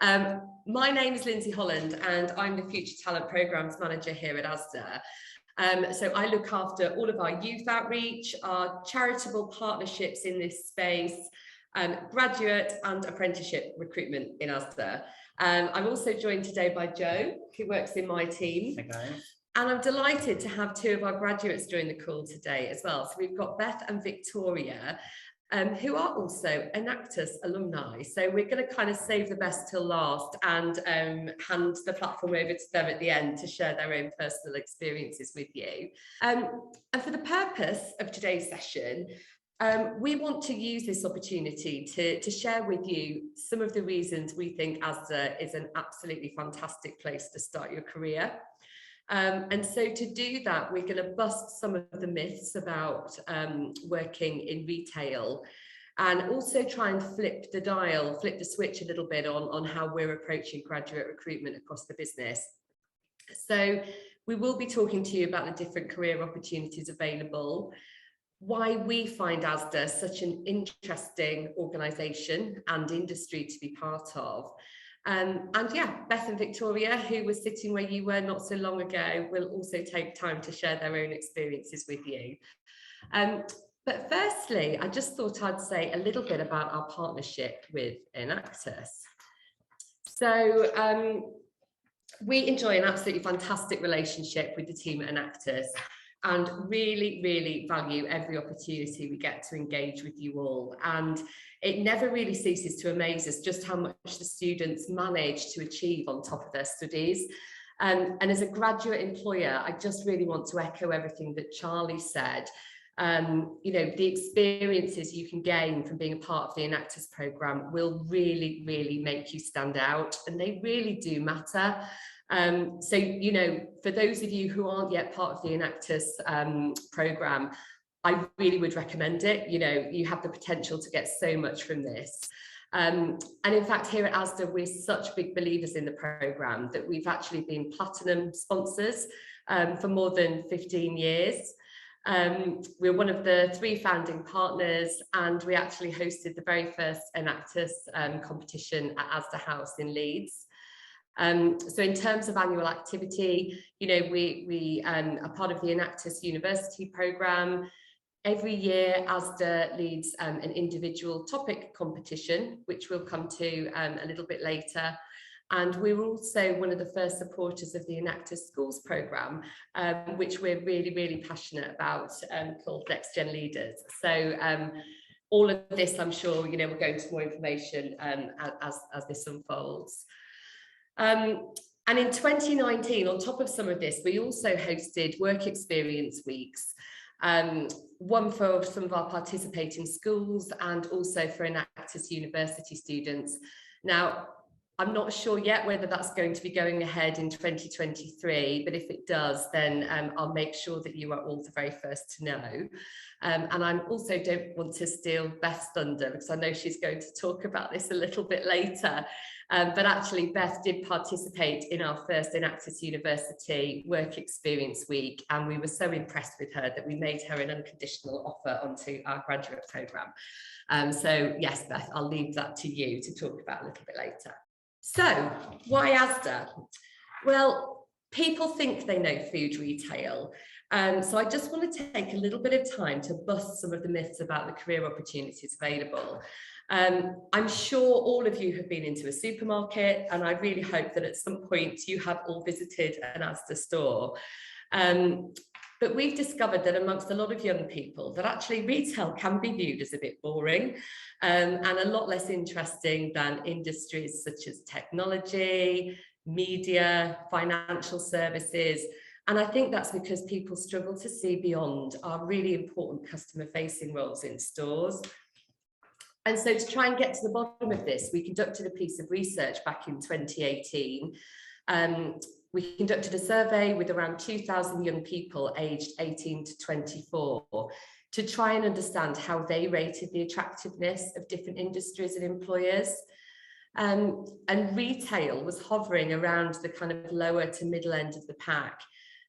My name is Lindsay Holland and I'm the Future Talent Programmes Manager here at ASDA. So I look after all of our youth outreach, our charitable partnerships in this space, graduate and apprenticeship recruitment in ASDA. I'm also joined today by Joe, who works in my team. Okay. And I'm delighted to have two of our graduates join the call today as well. So we've got Beth and Victoria, who are also Enactus alumni. So we're going to kind of save the best till last and hand the platform over to them at the end to share their own personal experiences with you. And for the purpose of today's session, we want to use this opportunity to share with you some of the reasons we think ASDA is an absolutely fantastic place to start your career. And so to do that, we're going to bust some of the myths about working in retail and also try and flip the switch a little bit on how we're approaching graduate recruitment across the business. So we will be talking to you about the different career opportunities available, why we find ASDA such an interesting organisation and industry to be part of. And yeah, Beth and Victoria, who were sitting where you were not so long ago, will also take time to share their own experiences with you. But firstly, I just thought I'd say a little bit about our partnership with Enactus. So we enjoy an absolutely fantastic relationship with the team at Enactus and really value every opportunity we get to engage with you all. And it never really ceases to amaze us just how much the students manage to achieve on top of their studies. And as a graduate employer, I just really want to echo everything that Charlie said. You know, the experiences you can gain from being a part of the Enactus programme will really make you stand out, and they really do matter. So, you know, for those of you who aren't yet part of the Enactus programme, I really would recommend it. You know, you have the potential to get so much from this. And in fact, here at ASDA, we're such big believers in the programme that we've actually been platinum sponsors for more than 15 years. We're one of the 3 founding partners, and we actually hosted the very first Enactus competition at ASDA House in Leeds. So in terms of annual activity, you know, we are part of the Enactus University programme. Every year, ASDA leads an individual topic competition, which we'll come to a little bit later. And we're also one of the first supporters of the Enactus Schools programme, which we're really passionate about, called Next Gen Leaders. So all of this, I'm sure, you know, we'll go into more information as this unfolds. And in 2019, on top of some of this, we also hosted work experience weeks, one for some of our participating schools and also for Enactus University students. Now, I'm not sure yet whether that's going to be going ahead in 2023, but if it does, then I'll make sure that you are all the very first to know. And I also don't want to steal Beth's thunder, because I know she's going to talk about this a little bit later. But actually, Beth did participate in our first Enactus University Work Experience Week, and we were so impressed with her that we made her an unconditional offer onto our graduate programme. So yes, Beth, I'll leave that to you to talk about a little bit later. So why ASDA? Well, people think they know food retail. So I just want to take a little bit of time to bust some of the myths about the career opportunities available. I'm sure all of you have been into a supermarket, and I really hope that at some point you have all visited an ASDA store. But we've discovered that amongst a lot of young people that actually retail can be viewed as a bit boring and a lot less interesting than industries such as technology, media, financial services. And I think that's because people struggle to see beyond our really important customer-facing roles in stores. And so to try and get to the bottom of this, we conducted a piece of research back in 2018. We conducted a survey with around 2,000 young people aged 18 to 24 to try and understand how they rated the attractiveness of different industries and employers. And retail was hovering around the kind of lower to middle end of the pack.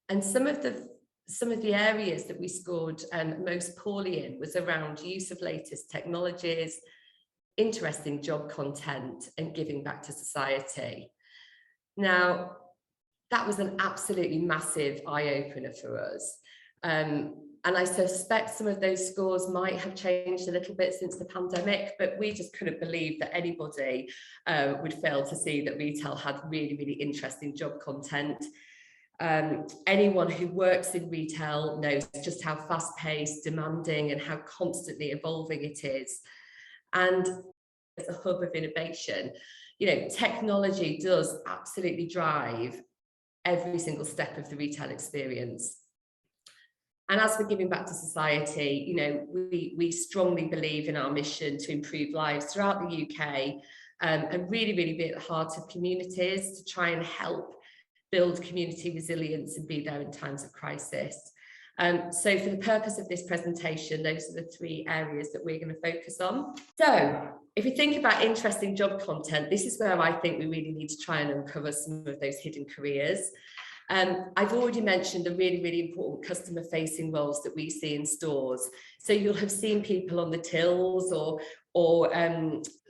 And some of the areas that we scored most poorly in was around use of latest technologies, interesting job content and giving back to society. Now, that was an absolutely massive eye-opener for us. And I suspect some of those scores might have changed a little bit since the pandemic, but we just couldn't believe that anybody would fail to see that retail had really, really interesting job content. Anyone who works in retail knows just how fast-paced, demanding, and how constantly evolving it is. And it's a hub of innovation. You know, technology does absolutely drive every single step of the retail experience. And as for giving back to society, you know, we strongly believe in our mission to improve lives throughout the UK, and really, really be at the heart of communities to try and help build community resilience and be there in times of crisis. So for the purpose of this presentation, those are the three areas that we're going to focus on. So if we think about interesting job content, this is where I think we really need to try and uncover some of those hidden careers. I've already mentioned the really, really important customer facing roles that we see in stores. So you'll have seen people on the tills or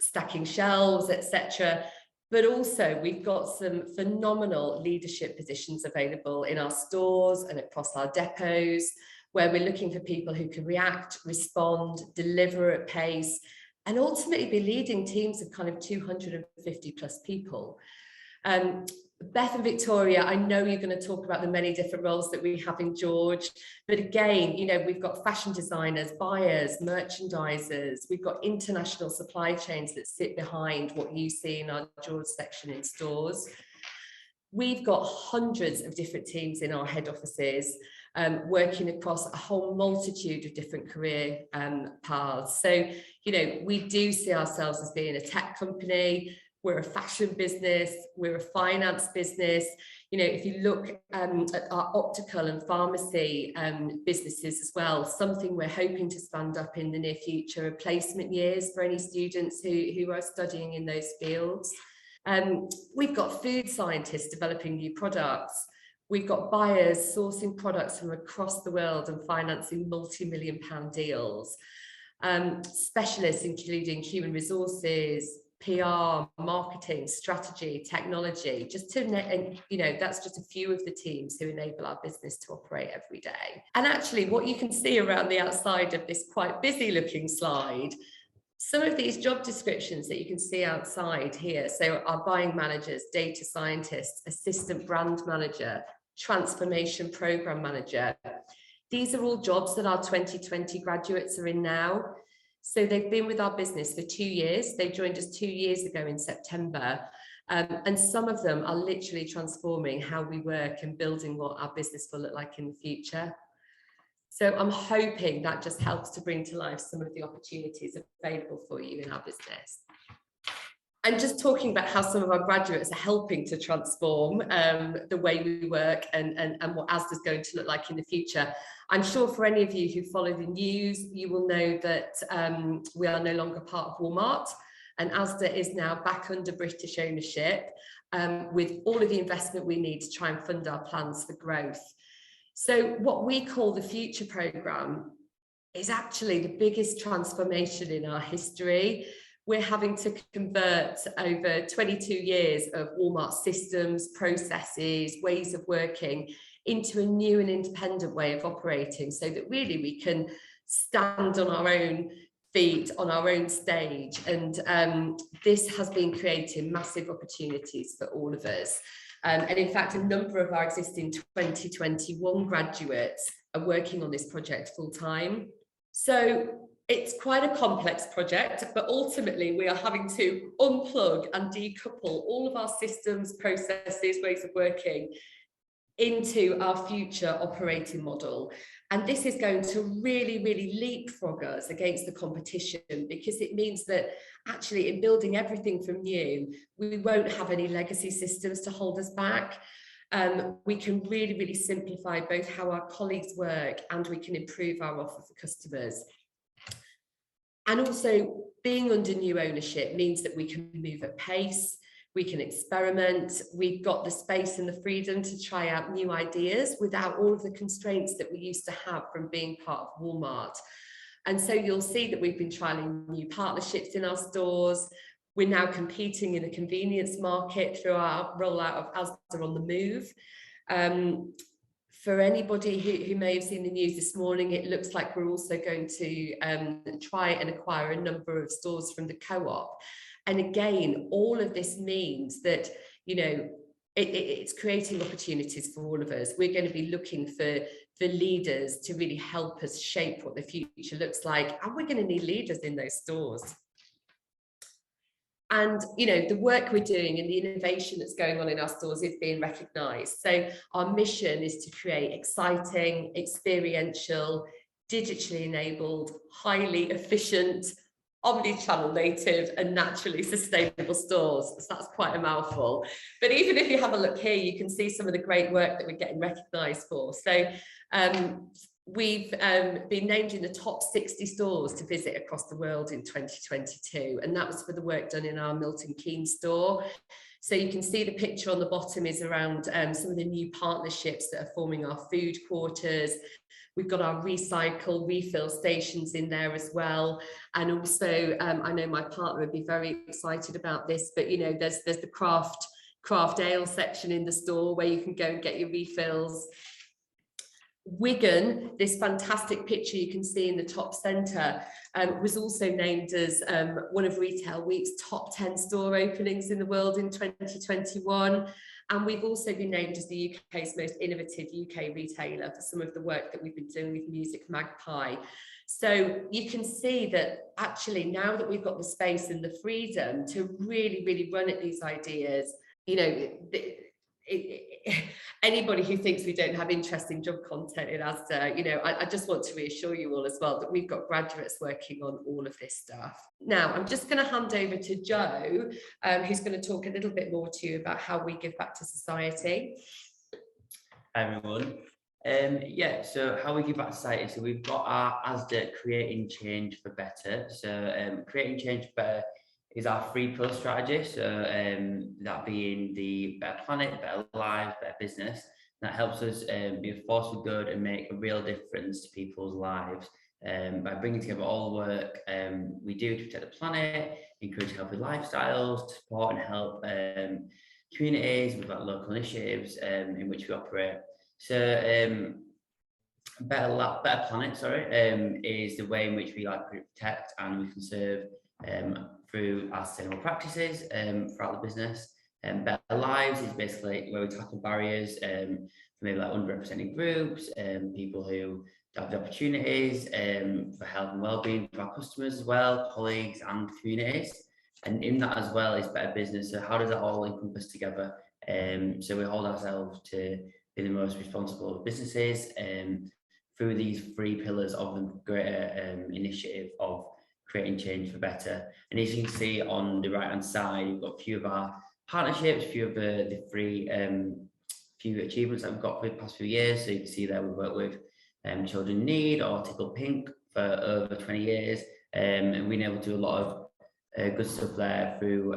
stacking shelves, etc. But also we've got some phenomenal leadership positions available in our stores and across our depots, where we're looking for people who can react, respond, deliver at pace, and ultimately be leading teams of kind of 250 plus people. Beth and Victoria, I know you're going to talk about the many different roles that we have in George, but again, you know, we've got fashion designers, buyers, merchandisers, we've got international supply chains that sit behind what you see in our George section in stores. We've got hundreds of different teams in our head offices, working across a whole multitude of different career paths. So, you know, we do see ourselves as being a tech company. We're a fashion business, we're a finance business. You know, if you look at our optical and pharmacy businesses as well, something we're hoping to stand up in the near future are placement years for any students who are studying in those fields. We've got food scientists developing new products. We've got buyers sourcing products from across the world and financing multi-million-pound deals. Specialists including human resources, PR, marketing, strategy, technology, just to, and you know, that's just a few of the teams who enable our business to operate every day. And actually what you can see around the outside of this quite busy looking slide, some of these job descriptions that you can see outside here, so our buying managers, data scientists, assistant brand manager, transformation program manager, these are all jobs that our 2020 graduates are in now. So they've been with our business for 2 years. They joined us 2 years ago in September. And some of them are literally transforming how we work and building what our business will look like in the future. So I'm hoping that just helps to bring to life some of the opportunities available for you in our business. And just talking about how some of our graduates are helping to transform the way we work and what ASDA is going to look like in the future. I'm sure for any of you who follow the news, you will know that we are no longer part of Walmart, and ASDA is now back under British ownership with all of the investment we need to try and fund our plans for growth. So what we call the Future Programme is actually the biggest transformation in our history. We're having to convert over 22 years of Walmart systems, processes, ways of working into a new and independent way of operating, so that really we can stand on our own feet, on our own stage. And this has been creating massive opportunities for all of us. And in fact, a number of our existing 2021 graduates are working on this project full time. So it's quite a complex project, but ultimately we are having to unplug and decouple all of our systems, processes, ways of working into our future operating model. And this is going to really, really leapfrog us against the competition, because it means that actually in building everything from new, we won't have any legacy systems to hold us back. We can really, really simplify both how our colleagues work, and we can improve our offer for customers. And also, being under new ownership means that we can move at pace, we can experiment, we've got the space and the freedom to try out new ideas without all of the constraints that we used to have from being part of Walmart. And so you'll see that we've been trialing new partnerships in our stores. We're now competing in the convenience market through our rollout of ASDA on the Move. For anybody who may have seen the news this morning, it looks like we're also going to try and acquire a number of stores from the Co-op. And again, all of this means that, you know, it's creating opportunities for all of us. We're going to be looking for leaders to really help us shape what the future looks like. And we're going to need leaders in those stores. And, you know, the work we're doing and the innovation that's going on in our stores is being recognised. So our mission is to create exciting, experiential, digitally enabled, highly efficient, omni-channel native and naturally sustainable stores. So that's quite a mouthful. But even if you have a look here, you can see some of the great work that we're getting recognised for. So we've been named in the top 60 stores to visit across the world in 2022, and that was for the work done in our Milton Keynes store. So you can see the picture on the bottom is around some of the new partnerships that are forming our food quarters. We've got our recycle refill stations in there as well. And also, I know my partner would be very excited about this, but you know, there's the craft ale section in the store where you can go and get your refills. Wigan, this fantastic picture you can see in the top centre, was also named as one of Retail Week's top 10 store openings in the world in 2021. And we've also been named as the UK's most innovative UK retailer for some of the work that we've been doing with Music Magpie. So you can see that actually now that we've got the space and the freedom to really, really run at these ideas, you know, anybody who thinks we don't have interesting job content in ASDA, you know, I just want to reassure you all as well that we've got graduates working on all of this stuff. Now, I'm just going to hand over to Joe, who's going to talk a little bit more to you about how we give back to society. Hi, everyone. Yeah, so how we give back to society. So we've got our ASDA Creating Change for Better. So Creating Change for Better is our 3-pillar strategy. So that being the better planet, better lives, better business. That helps us be a force for good and make a real difference to people's lives by bringing together all the work we do to protect the planet, encourage healthy lifestyles, support and help communities. We've got local initiatives in which we operate. So better planet, is the way in which we like to protect and we conserve through our sustainable practices throughout the business. Better lives is basically where we tackle barriers for maybe like underrepresented groups, people who don't have the opportunities for health and well-being for our customers as well, colleagues and communities. And in that as well is better business. So how does that all encompass together? So we hold ourselves to be the most responsible businesses through these 3 pillars of the greater initiative of creating change for better. And as you can see on the right hand side, we've got a few of our partnerships, a few of the 3 few achievements that we've got for the past few years. So you can see there we've worked with Children in Need or Tickle Pink for over 20 years, and we've been able to do a lot of good stuff there through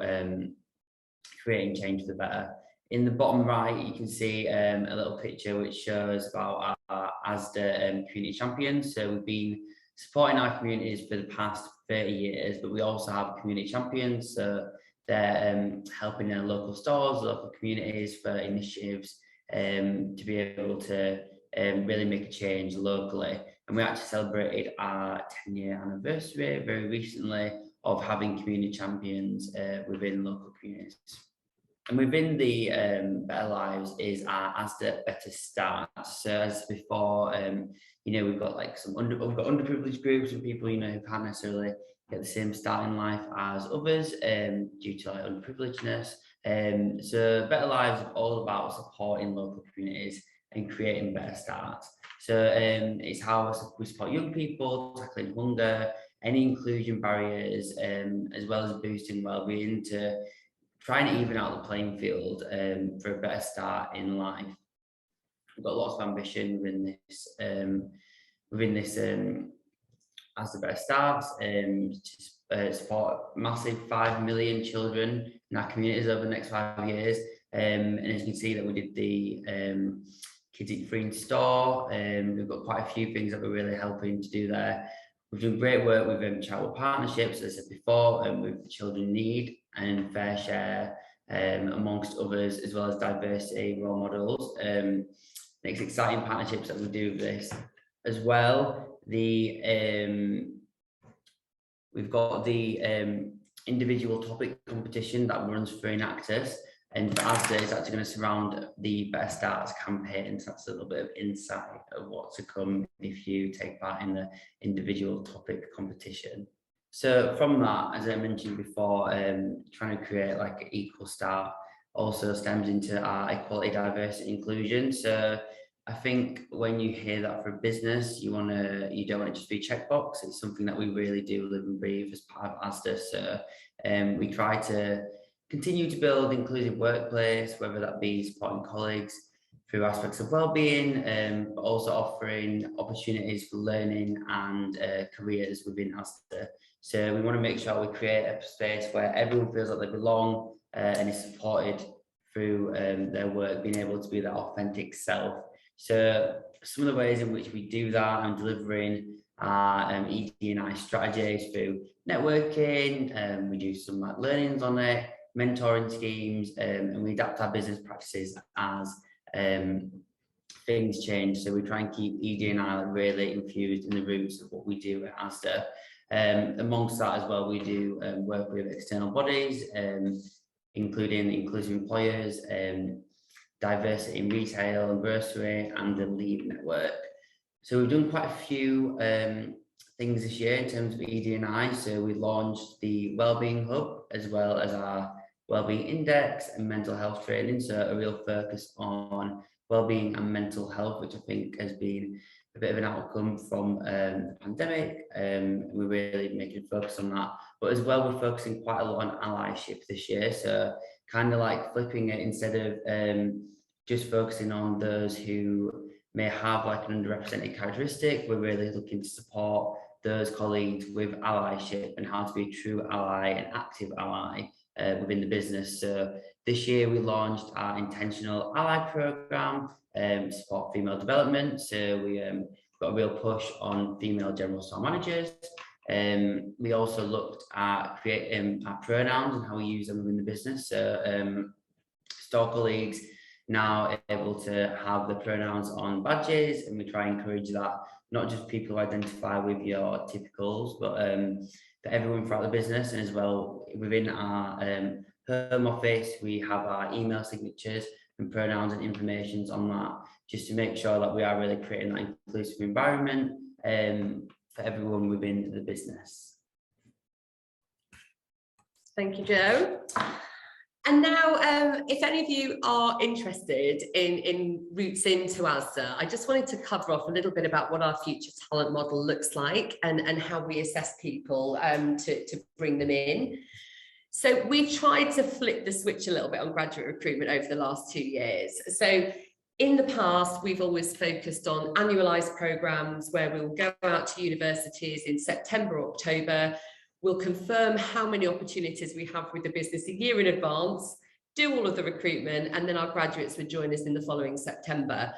creating change for the better. In the bottom right, you can see a little picture which shows about our ASDA community champions. So we've been supporting our communities for the past 30 years, but we also have community champions. So they're helping their local stores, local communities for initiatives to be able to really make a change locally. And we actually celebrated our 10-year anniversary very recently of having community champions within local communities. And within the Better Lives is our ASDA Better Start. So as before, you know, we've got like we've got underprivileged groups and people, you know, who can't necessarily get the same start in life as others due to like underprivilegedness. So Better Lives are all about supporting local communities and creating better starts. So it's how we support young people, tackling hunger, any inclusion barriers, as well as boosting wellbeing to trying to even out the playing field for a better start in life. We've got lots of ambition within this as the better starts to support massive 5 million children in our communities over the next 5 years. And as you can see that we did the Kids Eat Free in store. We've got quite a few things that we're really helping to do there. We've done great work with charitable partnerships, as I said before, with Children in Need and Fair Share, amongst others, as well as diversity role models. Next exciting partnerships that we do with this as well. We've got the individual topic competition that runs for Enactus, and for ASDA is actually going to surround the Better Starts campaign. So that's a little bit of insight of what to come if you take part in the individual topic competition. So from that, as I mentioned before, trying to create like an equal start also stems into our equality, diversity, inclusion. So I think when you hear that for a business, you don't want it just to be a checkbox. It's something that we really do live and breathe as part of ASDA. So we try to continue to build inclusive workplace, whether that be supporting colleagues through aspects of well-being, but also offering opportunities for learning and careers within ASDA. So we want to make sure we create a space where everyone feels like they belong and is supported through their work, being able to be their authentic self. So some of the ways in which we do that and delivering our ED&I strategies through networking, we do some like learnings on it, mentoring schemes, and we adapt our business practices as things change. So we try and keep ED&I really infused in the roots of what we do at ASDA. Amongst that as well, we do work with external bodies, including inclusive employers, diversity in retail and grocery, and the LEAD network. So we've done quite a few things this year in terms of ED&I. So we launched the Wellbeing Hub, as well as our Wellbeing Index and mental health training. So a real focus on wellbeing and mental health, which I think has been a bit of an outcome from the pandemic. We're really making a focus on that. But as well, we're focusing quite a lot on allyship this year. So kind of like flipping it, instead of just focusing on those who may have like an underrepresented characteristic, we're really looking to support those colleagues with allyship and how to be a true ally and active ally within the business. So this year we launched our intentional ally program to support female development. So we got a real push on female general store managers. We also looked at creating our pronouns and how we use them within the business. So store colleagues now able to have the pronouns on badges, and we try and encourage that not just people who identify with your typicals, but for everyone throughout the business. And as well, within our home office, we have our email signatures and pronouns and informations on that, just to make sure that we are really creating that inclusive environment for everyone within the business. Thank you, Joe. And now, if any of you are interested in routes into ASDA, I just wanted to cover off a little bit about what our future talent model looks like and how we assess people to bring them in. So we've tried to flip the switch a little bit on graduate recruitment over the last 2 years. So in the past, we've always focused on annualised programmes where we'll go out to universities in September or October. We'll confirm how many opportunities we have with the business a year in advance, do all of the recruitment, and then our graduates would join us in the following September.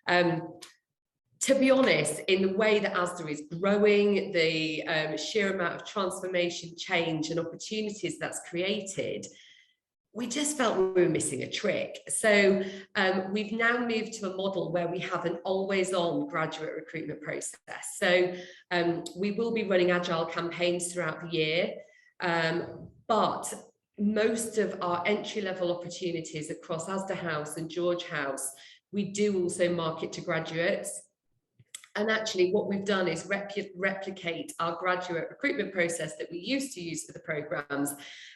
To be honest, in the way that ASDA is growing, the sheer amount of transformation, change, and opportunities that's created, we just felt we were missing a trick. So we've now moved to a model where we have an always-on graduate recruitment process. So we will be running agile campaigns throughout the year, but most of our entry-level opportunities across ASDA House and George House, we do also market to graduates. And actually what we've done is replicate our graduate recruitment process that we used to use for the programs.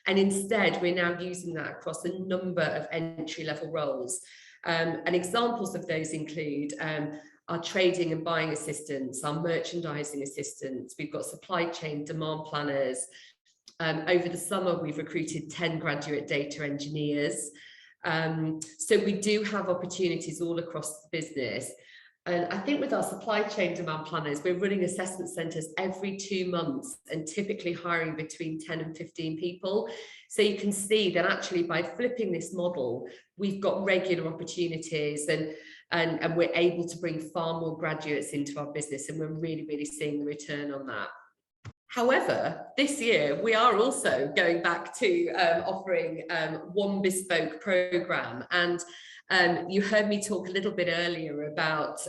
And instead, we're now using that across a number of entry-level roles. And examples of those include our trading and buying assistants, our merchandising assistants. We've got supply chain demand planners. Over the summer, we've recruited 10 graduate data engineers. So we do have opportunities all across the business. And I think with our supply chain demand planners, we're running assessment centres every 2 months and typically hiring between 10 and 15 people. So you can see that actually by flipping this model, we've got regular opportunities and we're able to bring far more graduates into our business, and we're really, really seeing the return on that. However, this year we are also going back to offering one bespoke programme. And you heard me talk a little bit earlier about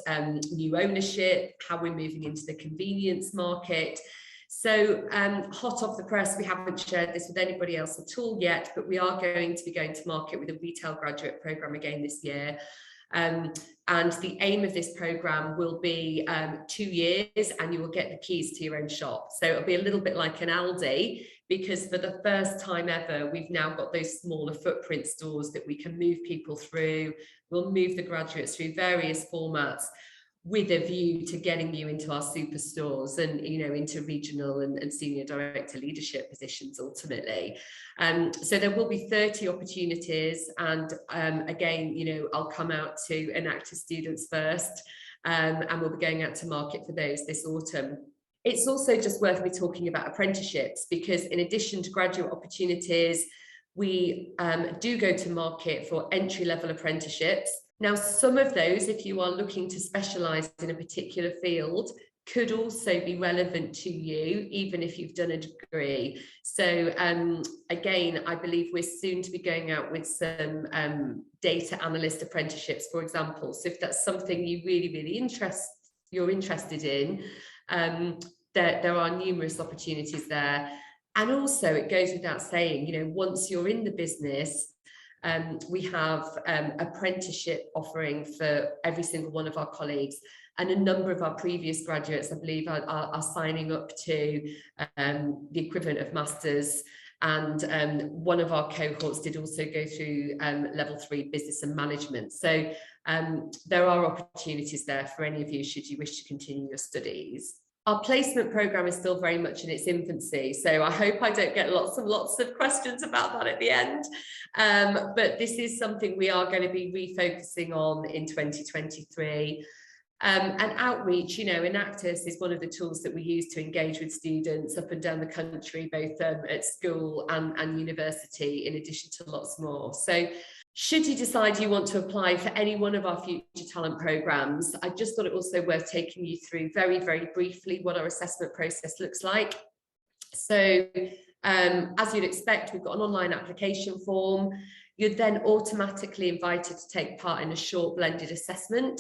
new ownership, how we're moving into the convenience market. So hot off the press, we haven't shared this with anybody else at all yet, but we are going to be going to market with a retail graduate programme again this year. And the aim of this programme will be 2 years, and you will get the keys to your own shop. So it'll be a little bit like an Aldi, because for the first time ever, we've now got those smaller footprint stores that we can move people through. We'll move the graduates through various formats with a view to getting you into our superstores and, you know, into regional and senior director leadership positions ultimately. So there will be 30 opportunities, and again, you know, I'll come out to Enactus students first, and we'll be going out to market for those this autumn. It's also just worth me talking about apprenticeships, because in addition to graduate opportunities, we do go to market for entry-level apprenticeships. Now, some of those, if you are looking to specialise in a particular field, could also be relevant to you, even if you've done a degree. So again, I believe we're soon to be going out with some data analyst apprenticeships, for example. So if that's something you really you're interested in, there are numerous opportunities there. And also, it goes without saying, you know, once you're in the business, we have apprenticeship offering for every single one of our colleagues, and a number of our previous graduates, I believe, are signing up to the equivalent of masters. And one of our cohorts did also go through level 3 business and management. So there are opportunities there for any of you should you wish to continue your studies. Our placement programme is still very much in its infancy, so I hope I don't get lots and lots of questions about that at the end. But this is something we are going to be refocusing on in 2023. And outreach, you know, Enactus is one of the tools that we use to engage with students up and down the country, both at school and university, in addition to lots more. So should you decide you want to apply for any one of our future talent programmes, I just thought it also worth taking you through very, very briefly what our assessment process looks like. So as you'd expect, we've got an online application form. You're then automatically invited to take part in a short blended assessment.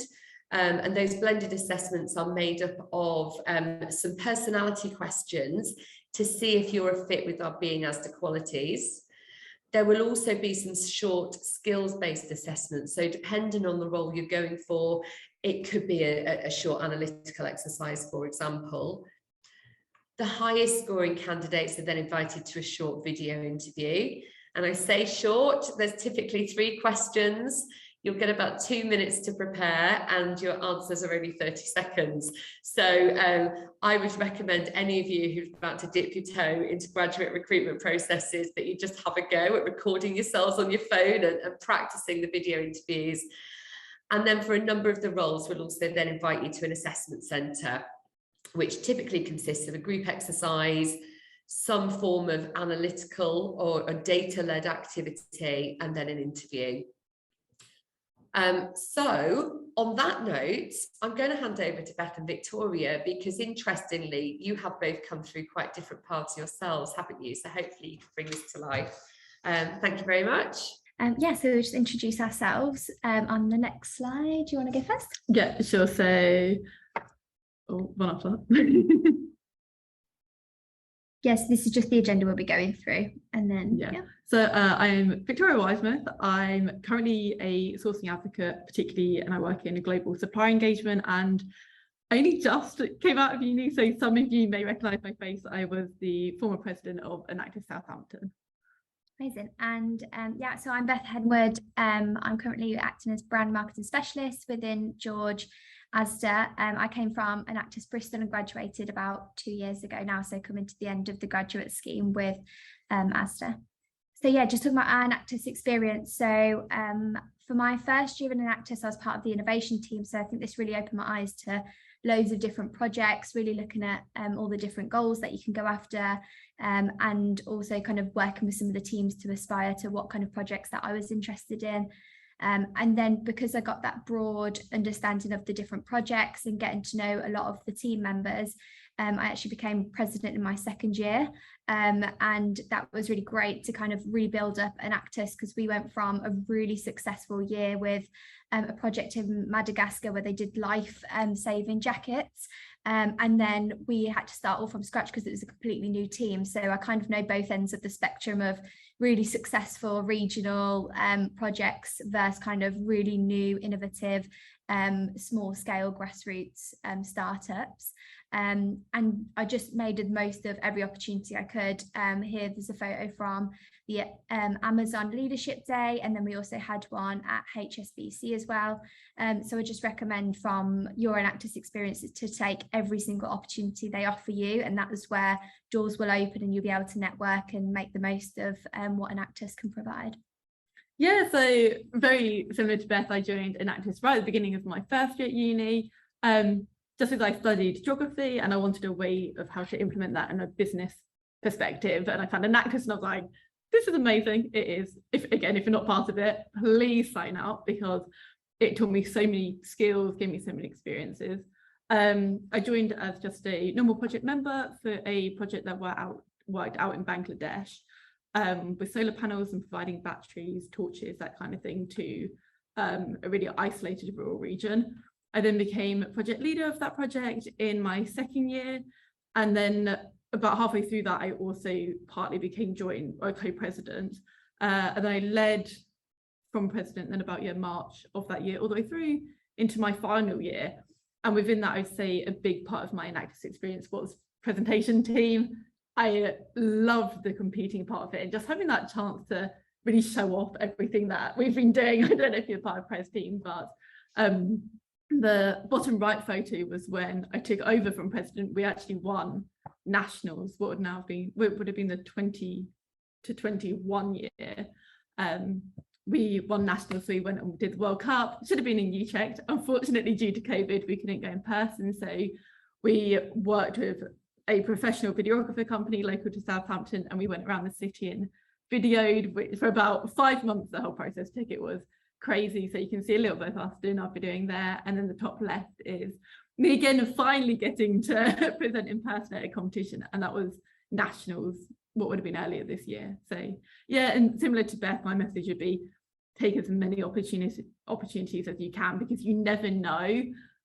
And those blended assessments are made up of some personality questions to see if you're a fit with our being ASDA qualities. There will also be some short skills-based assessments. So depending on the role you're going for, it could be a short analytical exercise, for example. The highest scoring candidates are then invited to a short video interview. And I say short, there's typically 3 questions. You'll get about 2 minutes to prepare, and your answers are only 30 seconds. So I would recommend any of you who's about to dip your toe into graduate recruitment processes that you just have a go at recording yourselves on your phone and practicing the video interviews. And then for a number of the roles, we'll also then invite you to an assessment centre, which typically consists of a group exercise, some form of analytical or a data-led activity, and then an interview. So on that note, I'm going to hand over to Beth and Victoria, because interestingly, you have both come through quite different paths yourselves, haven't you? So hopefully you can bring this to life. Thank you very much. Yeah, so we'll just introduce ourselves on the next slide. Do you want to go first? Yeah, sure. So, one after that. Yes, this is just the agenda we'll be going through, and then yeah. So I'm Victoria Wisemouth. I'm currently a sourcing advocate, particularly, and I work in a global supplier engagement, and I only just came out of uni, so some of you may recognise my face. I was the former president of Enactus Southampton. Amazing. And yeah, so I'm Beth Henwood. I'm currently acting as brand marketing specialist within George ASDA. I came from Enactus Bristol and graduated about 2 years ago now, so coming to the end of the graduate scheme with ASDA. So yeah, just talking about our Enactus experience. So for my first year in Enactus, I was part of the innovation team. So I think this really opened my eyes to loads of different projects, really looking at all the different goals that you can go after, and also kind of working with some of the teams to aspire to what kind of projects that I was interested in. And then because I got that broad understanding of the different projects and getting to know a lot of the team members, I actually became president in my second year, and that was really great to kind of rebuild up Enactus, because we went from a really successful year with a project in Madagascar where they did life saving jackets, and then we had to start all from scratch because it was a completely new team. So I kind of know both ends of the spectrum of really successful regional projects versus kind of really new, innovative, small scale grassroots startups. And I just made the most of every opportunity I could. Here there's a photo from the Amazon Leadership Day, and then we also had one at HSBC as well. So I just recommend from your Enactus experiences to take every single opportunity they offer you, and that is where doors will open and you'll be able to network and make the most of what Enactus can provide. Yeah, so very similar to Beth, I joined Enactus right at the beginning of my first year at uni, just as I studied geography and I wanted a way of how to implement that in a business perspective. And I found Enactus and I was like, this is amazing. It is. If you're not part of it, please sign up, because it taught me so many skills, gave me so many experiences. I joined as just a normal project member for a project that worked out in Bangladesh, with solar panels and providing batteries, torches, that kind of thing to a really isolated rural region. I then became project leader of that project in my second year, and then about halfway through that I also partly became joint or co-president, and I led from president then about March of that year all the way through into my final year. And within that, I'd say a big part of my Enactus experience was presentation team. I loved the competing part of it and just having that chance to really show off everything that we've been doing. I don't know if you're part of press team, but the bottom right photo was when I took over from president. We actually won nationals, what would have been the 20 to 21 year. We won nationals, so we went and did the World Cup. Should have been in Utrecht. Unfortunately, due to COVID, we couldn't go in person. So we worked with a professional videographer company local to Southampton, and we went around the city and videoed for about 5 months. The whole process took. It was crazy. So you can see a little bit of us doing our videoing there. And then the top left is me again finally getting to present in person at a competition, and that was nationals, what would have been earlier this year. So yeah, and similar to Beth, my message would be take as many opportunities as you can, because you never know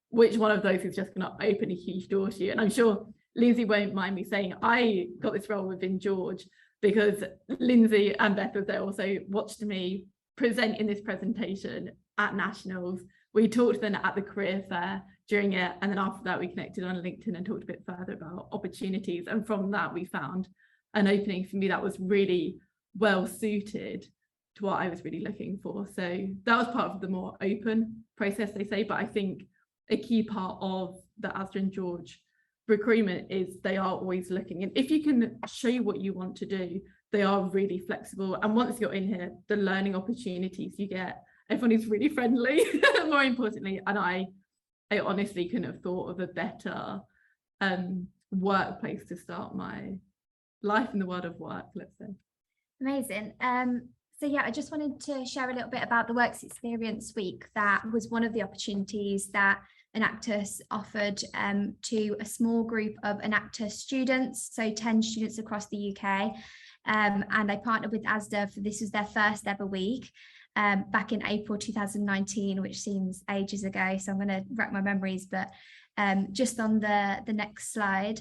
which one of those is just going to open a huge door to you. And I'm sure Lindsay won't mind me saying I got this role within George because Lindsay and Beth, as they also watched me present in this presentation at nationals. We talked then at the career fair during it, and then after that we connected on LinkedIn and talked a bit further about opportunities, and from that we found an opening for me that was really well suited to what I was really looking for. So that was part of the more open process, they say, but I think a key part of the ASDA and George recruitment is they are always looking, and if you can show what you want to do, they are really flexible. And once you're in here, the learning opportunities you get, everyone is really friendly, more importantly, and I honestly couldn't have thought of a better workplace to start my life in the world of work, let's say. Amazing. So yeah, I just wanted to share a little bit about the Works Experience Week. That was one of the opportunities that Enactus offered to a small group of Enactus students, so 10 students across the UK. And I partnered with ASDA for this was their first ever week back in April 2019, which seems ages ago. So I'm going to rack my memories, but just on the next slide,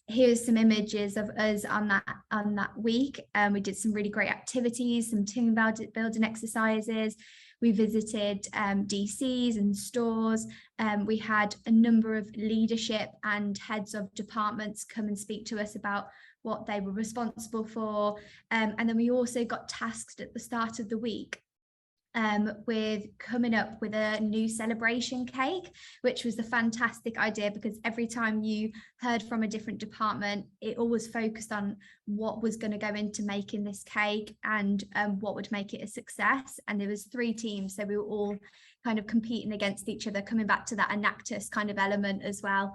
here's some images of us on that week. We did some really great activities, some team building exercises. We visited DCs and stores. We had a number of leadership and heads of departments come and speak to us about what they were responsible for. And then we also got tasked at the start of the week with coming up with a new celebration cake, which was a fantastic idea, because every time you heard from a different department, it always focused on what was going to go into making this cake and what would make it a success. And there was 3 teams, so we were all kind of competing against each other, coming back to that Enactus kind of element as well.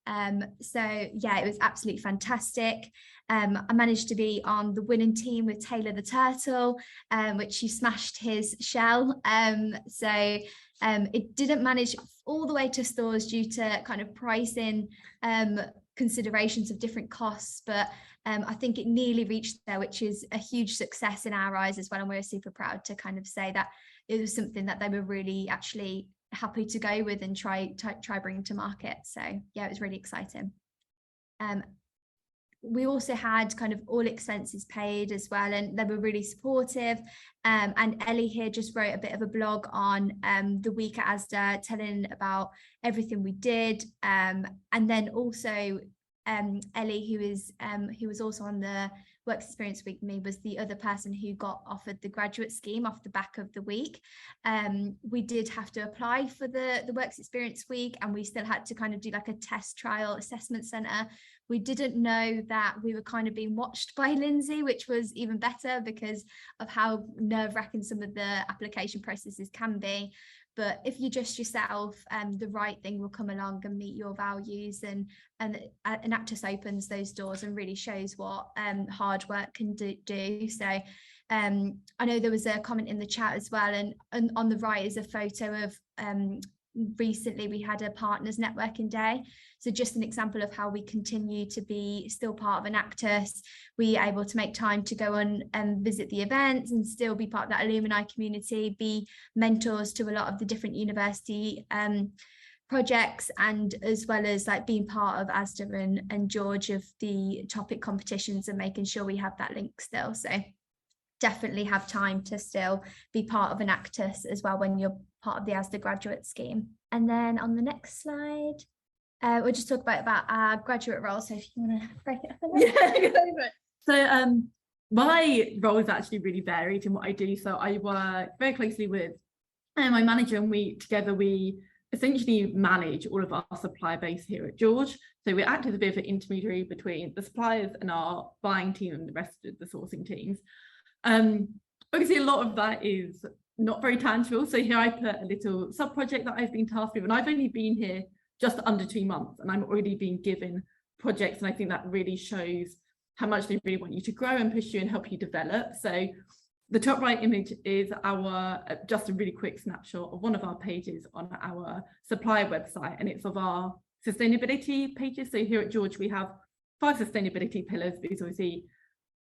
So yeah, it was absolutely fantastic. I managed to be on the winning team with Taylor the Turtle, which he smashed his shell. It didn't manage all the way to stores due to kind of pricing considerations of different costs, but I think it nearly reached there, which is a huge success in our eyes as well, and we're super proud to kind of say that it was something that they were really actually happy to go with and try bringing to market. So yeah, it was really exciting. We also had kind of all expenses paid as well, and they were really supportive. And Ellie here just wrote a bit of a blog on the week at ASDA, telling about everything we did. And then also Ellie, who was also on the Work Experience Week with me, was the other person who got offered the graduate scheme off the back of the week. We did have to apply for the Works Experience Week, and we still had to kind of do like a test trial assessment centre. We didn't know that we were kind of being watched by Lindsay, which was even better because of how nerve-wracking some of the application processes can be. But if you just yourself, the right thing will come along and meet your values, and Enactus opens those doors and really shows what hard work can do. So I know there was a comment in the chat as well, and on the right is a photo of recently we had a partners networking day. So just an example of how we continue to be still part of Enactus. We are able to make time to go on and visit the events and still be part of that alumni community, be mentors to a lot of the different university projects, and as well as like being part of ASDA and George of the topic competitions and making sure we have that link still. So definitely have time to still be part of Enactus as well when you're part of the ASDA graduate scheme. And then on the next slide, we'll just talk about our graduate role. So if you want to break it up a little. Yeah. So my role is actually really varied in what I do. So I work very closely with my manager, and we essentially manage all of our supplier base here at George. So we act as a bit of an intermediary between the suppliers and our buying team and the rest of the sourcing teams. Obviously a lot of that is not very tangible. So here I put a little sub project that I've been tasked with, and I've only been here just under 2 months, and I'm already being given projects, and I think that really shows how much they really want you to grow and push you and help you develop. So the top right image is our just a really quick snapshot of one of our pages on our supplier website, and it's of our sustainability pages. So here at George we have 5 sustainability pillars, because obviously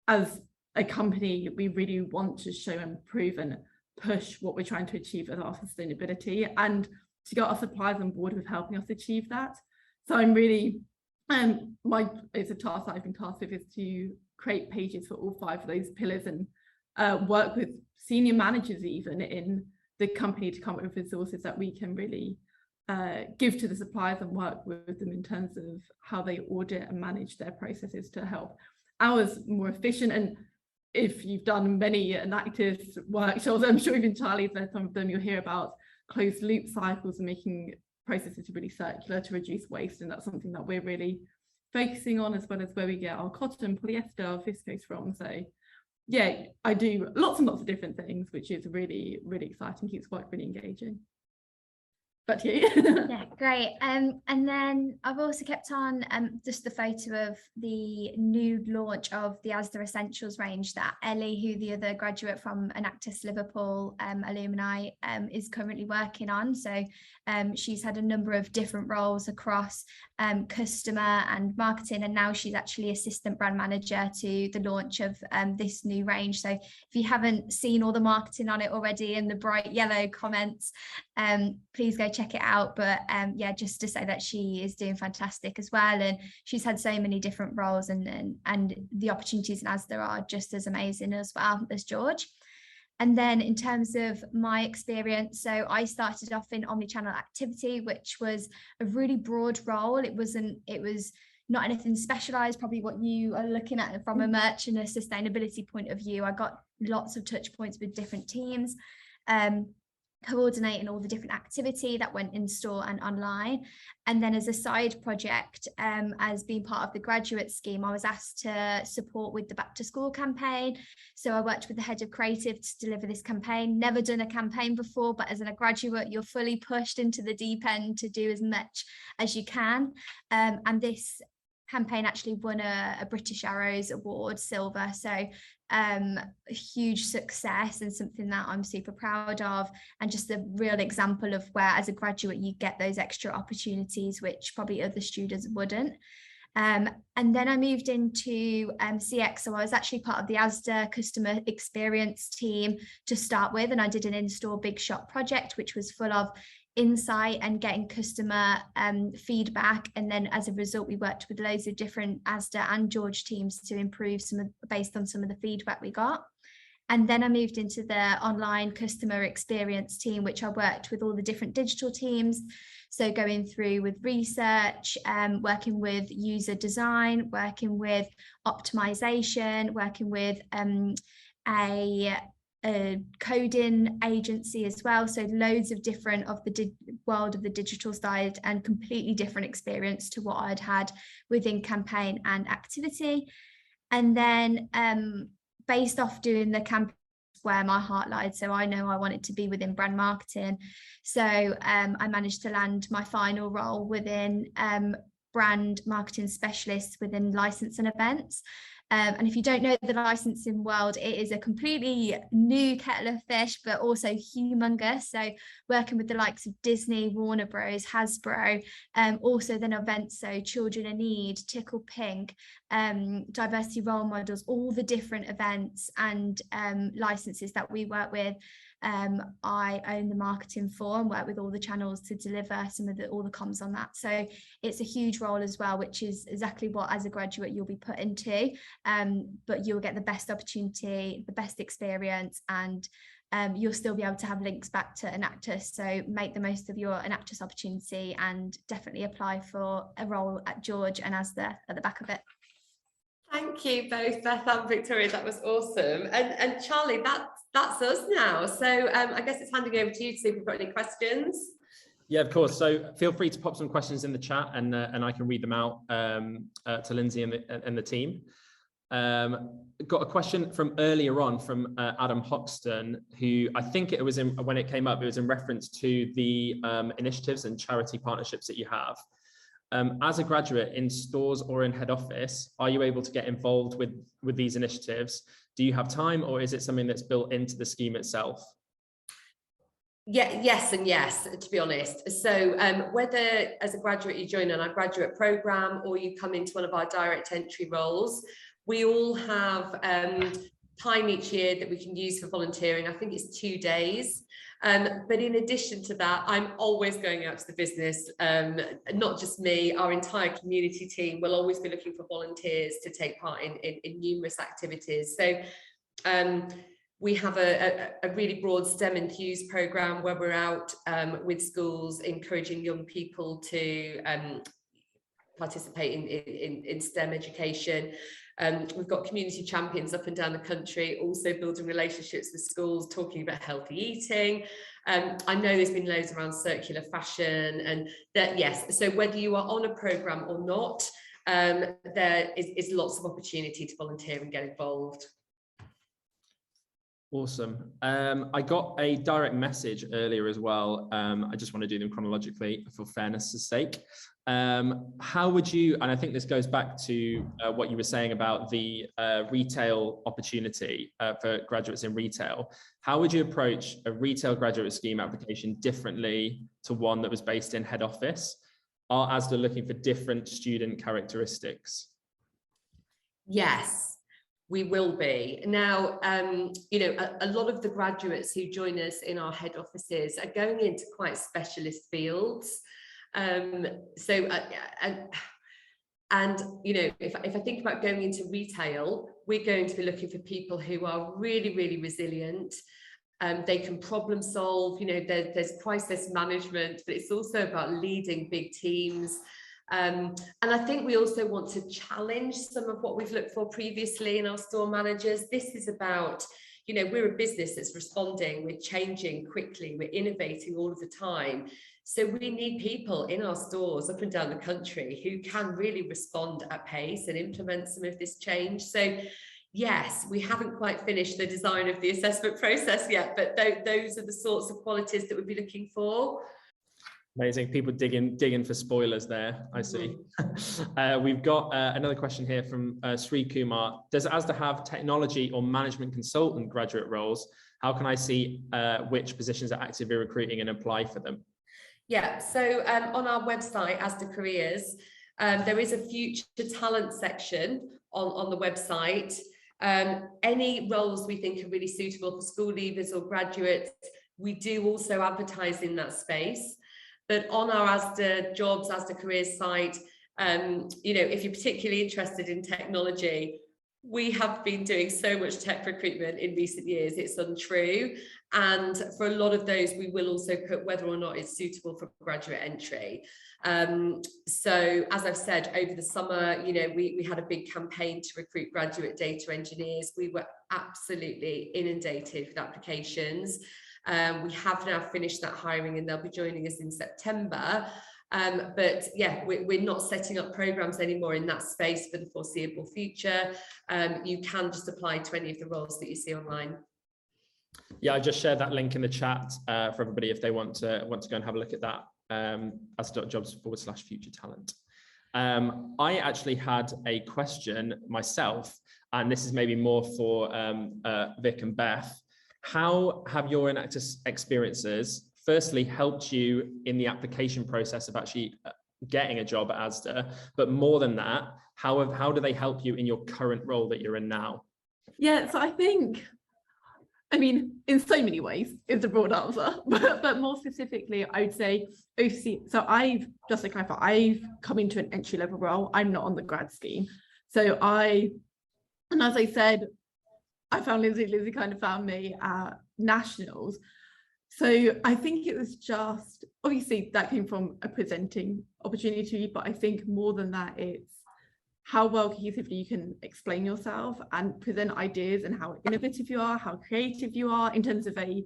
as a company we really want to show and prove and push what we're trying to achieve with our sustainability, and to get our suppliers on board with helping us achieve that. So I'm really it's a task that I've been tasked with, is to create pages for all 5 of those pillars, and work with senior managers even in the company to come up with resources that we can really give to the suppliers and work with them in terms of how they audit and manage their processes to help ours more efficient. And if you've done many Enactus workshops, I'm sure even Charlie's led some of them, you'll hear about closed loop cycles and making processes really circular to reduce waste, and that's something that we're really focusing on, as well as where we get our cotton, polyester, viscose from. So yeah, I do lots and lots of different things, which is really, really exciting, keeps work really engaging. But you. Yeah, great. And then I've also kept on just the photo of the new launch of the ASDA Essentials range that Ellie, who the other graduate from Enactus Liverpool alumni, is currently working on. So she's had a number of different roles across customer and marketing, and now she's actually assistant brand manager to the launch of this new range. So if you haven't seen all the marketing on it already in the bright yellow comments, please go check it out. But yeah, just to say that she is doing fantastic as well, and she's had so many different roles, and the opportunities in ASDA are just as amazing as well as George. And then in terms of my experience, so I started off in omnichannel activity, which was a really broad role. It was not anything specialized, probably what you are looking at from a merch and a sustainability point of view. I got lots of touch points with different teams. coordinating all the different activity that went in store and online. And then as a side project, as being part of the graduate scheme, I was asked to support with the back to school campaign. So I worked with the head of creative to deliver this campaign. Never done a campaign before, but as a graduate, you're fully pushed into the deep end to do as much as you can. And this campaign actually won a British Arrows Award, silver. So a huge success and something that I'm super proud of, and just a real example of where as a graduate you get those extra opportunities which probably other students wouldn't. And then I moved into CX, so I was actually part of the ASDA customer experience team to start with, and I did an in-store big shop project which was full of insight and getting customer feedback, and then as a result we worked with loads of different ASDA and George teams to improve based on some of the feedback we got. And then I moved into the online customer experience team, which I worked with all the different digital teams, so going through with research, working with user design, working with optimization, working with a coding agency as well, so loads of different of the world of the digital side, and completely different experience to what I'd had within campaign and activity. And then based off doing the campaign where my heart lied, so I know I wanted to be within brand marketing, so I managed to land my final role within brand marketing specialist within license and events. And if you don't know the licensing world, it is a completely new kettle of fish, but also humongous. So working with the likes of Disney, Warner Bros, Hasbro, also then events, so Children in Need, Tickle Pink, diversity role models, all the different events and licenses that we work with. I own the marketing for and work with all the channels to deliver all the comms on that. So it's a huge role as well, which is exactly what as a graduate you'll be put into, but you'll get the best opportunity, the best experience, and you'll still be able to have links back to Enactus. So make the most of your Enactus opportunity and definitely apply for a role at George and ASDA at the back of it. Thank you both, Beth and Victoria, that was awesome. And Charlie, that's us now. So I guess it's handing over to you to see if we've got any questions. Yeah, of course. So feel free to pop some questions in the chat, and I can read them out to Lindsay and the team. Got a question from earlier on from Adam Hoxton, who I think it was when it came up, it was in reference to the initiatives and charity partnerships that you have. As a graduate in stores or in head office, are you able to get involved with these initiatives? Do you have time, or is it something that's built into the scheme itself? Yeah, yes and yes, to be honest. So whether as a graduate you join on our graduate programme or you come into one of our direct entry roles, we all have time each year that we can use for volunteering. I think it's 2 days. But in addition to that, I'm always going out to the business, not just me, our entire community team will always be looking for volunteers to take part in numerous activities. So we have a really broad STEM Enthused programme where we're out with schools encouraging young people to participate in STEM education. We've got community champions up and down the country, also building relationships with schools, talking about healthy eating. I know there's been loads around circular fashion, and that, yes, so whether you are on a programme or not, there is lots of opportunity to volunteer and get involved. Awesome. I got a direct message earlier as well. I just want to do them chronologically for fairness' sake. How would you, and I think this goes back to what you were saying about the retail opportunity for graduates in retail, how would you approach a retail graduate scheme application differently to one that was based in head office? Are ASDA looking for different student characteristics? Yes. We will be. Now, you know, a lot of the graduates who join us in our head offices are going into quite specialist fields. And you know, if I think about going into retail, we're going to be looking for people who are really, really resilient. They can problem solve, you know, there's crisis management, but it's also about leading big teams. And I think we also want to challenge some of what we've looked for previously in our store managers. This is about, you know, we're a business that's responding, we're changing quickly, we're innovating all of the time. So we need people in our stores up and down the country who can really respond at pace and implement some of this change. So yes, we haven't quite finished the design of the assessment process yet, but those are the sorts of qualities that we'd be looking for. Amazing. People digging for spoilers there, I see. We've got another question here from Sri Kumar. Does ASDA have technology or management consultant graduate roles? How can I see which positions are actively recruiting and apply for them? Yeah, so on our website, ASDA Careers, there is a future talent section on the website. Any roles we think are really suitable for school leavers or graduates, we do also advertise in that space. But on our ASDA Jobs, ASDA Careers site, you know, if you're particularly interested in technology, we have been doing so much tech recruitment in recent years, it's untrue. And for a lot of those, we will also put whether or not it's suitable for graduate entry. So as I've said, over the summer, you know, we had a big campaign to recruit graduate data engineers. We were absolutely inundated with applications. We have now finished that hiring and they'll be joining us in September. But yeah, we're not setting up programs anymore in that space for the foreseeable future. You can just apply to any of the roles that you see online. Yeah, I just shared that link in the chat for everybody if they want to go and have a look at that. ASDA.jobs/future talent. I actually had a question myself, and this is maybe more for Vic and Beth. How have your Enactus experiences firstly helped you in the application process of actually getting a job at ASDA, but more than that, how do they help you in your current role that you're in now? Yeah, so I think, I mean, in so many ways is the broad answer, but more specifically, I would say OC. So just to clarify, I've come into an entry-level role. I'm not on the grad scheme. So and as I said, I found Lindsay kind of found me at Nationals. So I think it was just, obviously that came from a presenting opportunity, but I think more than that, it's how well cohesively you can explain yourself and present ideas and how innovative you are, how creative you are in terms of a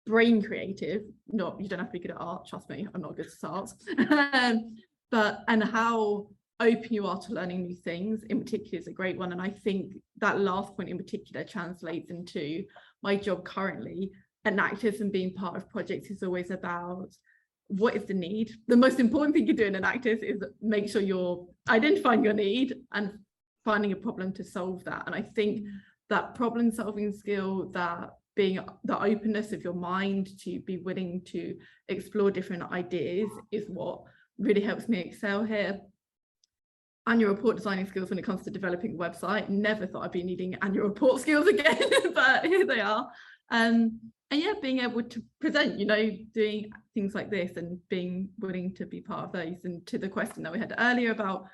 brain creative. You don't have to be good at art, trust me, I'm not good at art. And how open you are to learning new things in particular is a great one. And I think that last point in particular translates into my job currently. Enactus and being part of projects is always about what is the need. The most important thing you do in Enactus is make sure you're identifying your need and finding a problem to solve that. And I think that problem solving skill, that being the openness of your mind to be willing to explore different ideas is what really helps me excel here. Annual report designing skills when it comes to developing a website. Never thought I'd be needing annual report skills again, but here they are. And yeah, being able to present, you know, doing things like this and being willing to be part of those. And to the question that we had earlier about,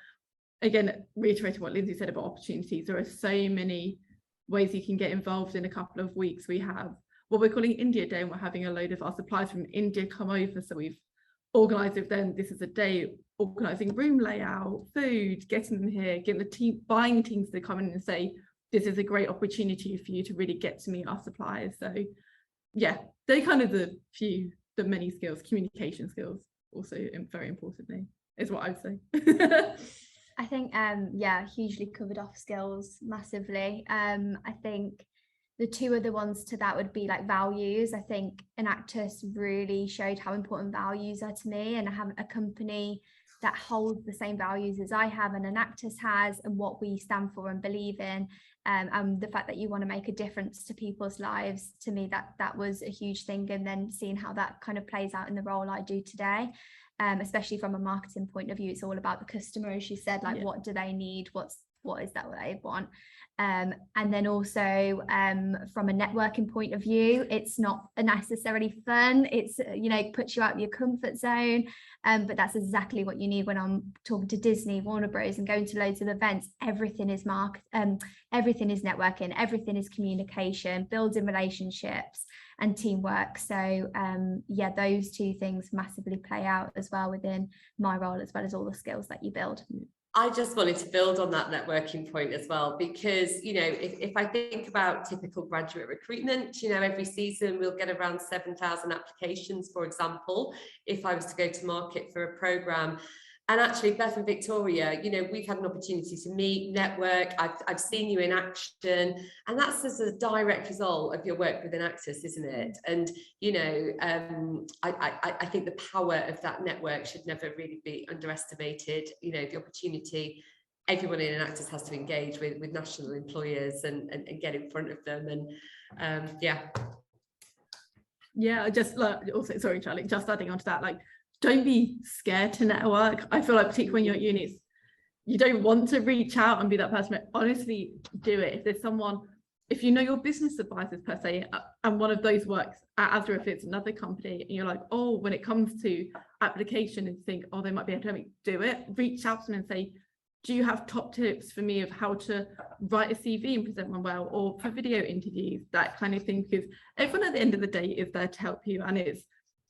again, reiterating what Lindsay said about opportunities, there are so many ways you can get involved. In a couple of weeks, we have what we're calling India Day, and we're having a load of our suppliers from India come over. So we've organised with them, this is a day organising room layout, food, getting them here, getting the team, buying teams to come in and say, this is a great opportunity for you to really get to meet our suppliers. So yeah, they're kind of the many skills. Communication skills also very importantly is what I would say. I think yeah, hugely covered off skills massively. I think the two other ones to that would be like values. I think Enactus really showed how important values are to me, and I have a company that holds the same values as I have and Enactus has, and what we stand for and believe in, and the fact that you want to make a difference to people's lives. To me, that was a huge thing. And then seeing how that kind of plays out in the role I do today, especially from a marketing point of view, it's all about the customer, as you said, like what do they need, what is that what they want, and then also from a networking point of view, it's not necessarily fun, it's puts you out of your comfort zone, but that's exactly what you need. When I'm talking to Disney, Warner Bros, and going to loads of events, everything is everything is networking, everything is communication, building relationships and teamwork. So yeah, those two things massively play out as well within my role, as well as all the skills that you build. I just wanted to build on that networking point as well, because, you know, if I think about typical graduate recruitment, you know, every season we'll get around 7,000 applications, for example, if I was to go to market for a programme. And actually, Beth and Victoria, you know, we've had an opportunity to meet, network. I've seen you in action, and that's as a direct result of your work with Enactus, isn't it? And you know, I think the power of that network should never really be underestimated. You know, the opportunity everyone in Enactus has to engage with national employers and get in front of them. And yeah, just like, also, sorry, Charlie, just adding on to that, like, don't be scared to network. I feel like particularly when you're at uni, you don't want to reach out and be that person, but honestly do it. If there's someone, if you know your business advisors per se, and one of those works at ASDA, if it's another company, and you're like, oh, when it comes to application and think, oh, they might be able to help me, do it. Reach out to them and say, do you have top tips for me of how to write a CV and present one well, or for video interviews, that kind of thing, because everyone at the end of the day is there to help you. And it's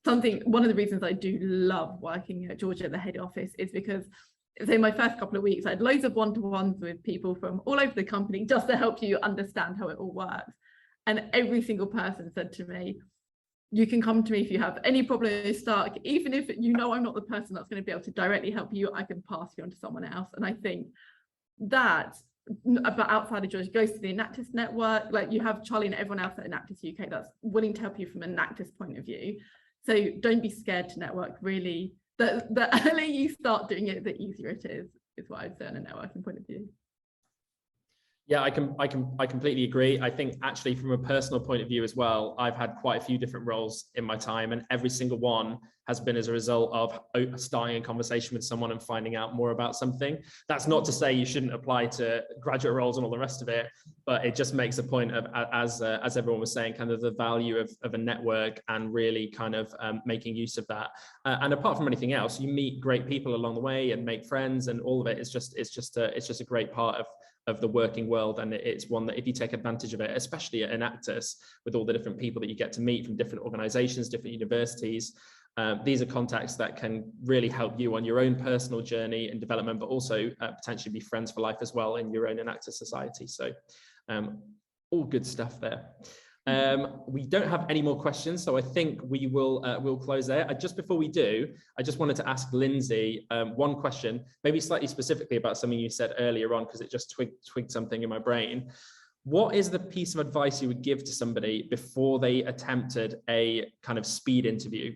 something, one of the reasons I do love working at Georgia at the head office is because, so my first couple of weeks, I had loads of one-to-ones with people from all over the company just to help you understand how it all works. And every single person said to me, you can come to me if you have any problem in Stark, even if you know I'm not the person that's going to be able to directly help you, I can pass you on to someone else. And I think that, but outside of Georgia, goes to the Enactus network. Like, you have Charlie and everyone else at Enactus UK that's willing to help you from an Enactus point of view. So don't be scared to network, really. The earlier you start doing it, the easier it is what I'd say on a networking point of view. Yeah, I completely agree. I think actually from a personal point of view as well, I've had quite a few different roles in my time, and every single one has been as a result of starting a conversation with someone and finding out more about something. That's not to say you shouldn't apply to graduate roles and all the rest of it, but it just makes a point of, as everyone was saying, kind of the value of a network and really kind of making use of that. And apart from anything else, you meet great people along the way and make friends, and all of it is just a great part of the working world. And it's one that if you take advantage of it, especially at Enactus, with all the different people that you get to meet from different organizations, different universities, these are contacts that can really help you on your own personal journey and development, but also potentially be friends for life as well in your own Enactus society. So all good stuff there. We don't have any more questions, so I think we will we'll close there. Just before we do, I just wanted to ask Lindsay one question, maybe slightly specifically about something you said earlier on, because it just twigged something in my brain. What is the piece of advice you would give to somebody before they attempted a kind of speed interview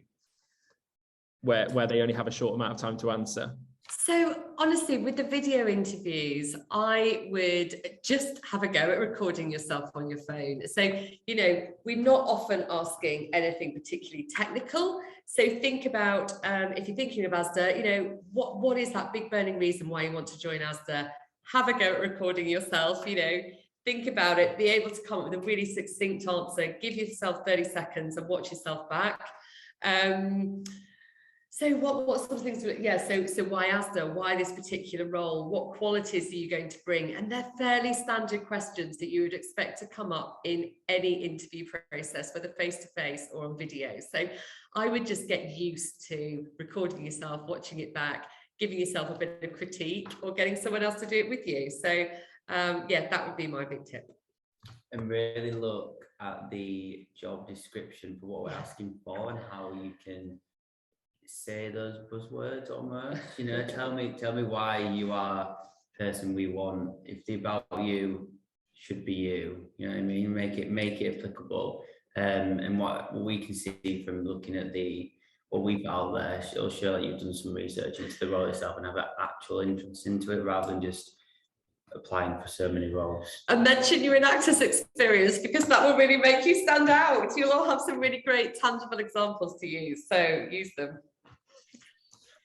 where they only have a short amount of time to answer? So honestly, with the video interviews, I would just have a go at recording yourself on your phone. So, you know, we're not often asking anything particularly technical. So think about, if you're thinking of ASDA, you know, what is that big burning reason why you want to join ASDA? Have a go at recording yourself, you know, think about it, be able to come up with a really succinct answer, give yourself 30 seconds and watch yourself back. So what sort of things? Yeah. So why ASDA? Why this particular role? What qualities are you going to bring? And they're fairly standard questions that you would expect to come up in any interview process, whether face to face or on video. So I would just get used to recording yourself, watching it back, giving yourself a bit of critique, or getting someone else to do it with you. So yeah, that would be my big tip. And really look at the job description for what we're asking for and how you can say those buzzwords almost, you know. tell me why you are the person we want. If the about you should be you know what I mean, make it applicable. And what we can see from looking at what we've got out there, it'll show that you've done some research into the role itself and have an actual interest into it, rather than just applying for so many roles. And mention your Enactus experience, because that will really make you stand out. You'll all have some really great tangible examples to use, so use them.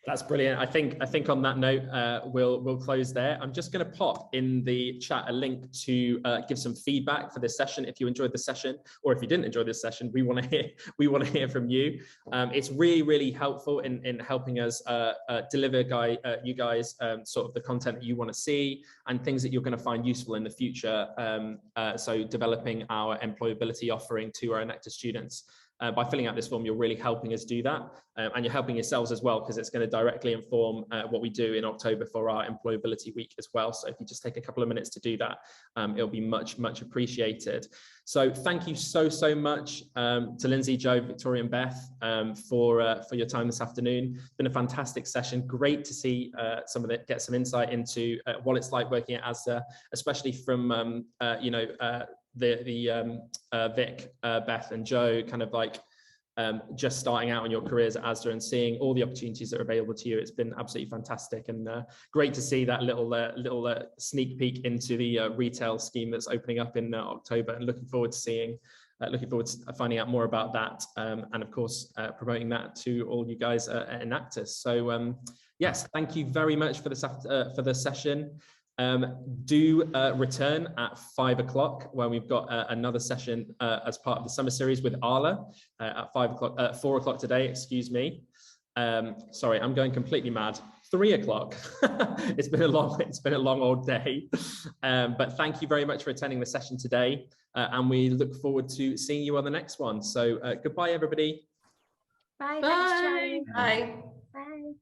That's brilliant. I think on that note, we'll close there. I'm just going to pop in the chat a link to give some feedback for this session. If you enjoyed the session, or if you didn't enjoy this session, we want to hear from you. It's really helpful in helping us deliver you guys sort of the content that you want to see and things that you're going to find useful in the future. So developing our employability offering to our Enactus students. by filling out this form, you're really helping us do that, and you're helping yourselves as well, because it's going to directly inform what we do in October for our Employability Week as well. So if you just take a couple of minutes to do that, it'll be much appreciated. So thank you so much to Lindsay, Joe, Victoria and Beth for your time this afternoon. It's been a fantastic session. Great to see get some insight into what it's like working at ASDA, especially from Vic, Beth and Joe, kind of like just starting out in your careers at ASDA and seeing all the opportunities that are available to you. It's been absolutely fantastic, and great to see that little sneak peek into the retail scheme that's opening up in October, and looking forward to finding out more about that, and of course promoting that to all you guys at Enactus. So yes, thank you very much for the session. Do return at 5 o'clock, where we've got another session as part of the summer series with Arla at 4 o'clock today, excuse me. Sorry, I'm going completely mad. 3 o'clock. It's been a long old day, but thank you very much for attending the session today, and we look forward to seeing you on the next one. So goodbye everybody. Bye. Bye. Thanks, Joe. Bye. Bye.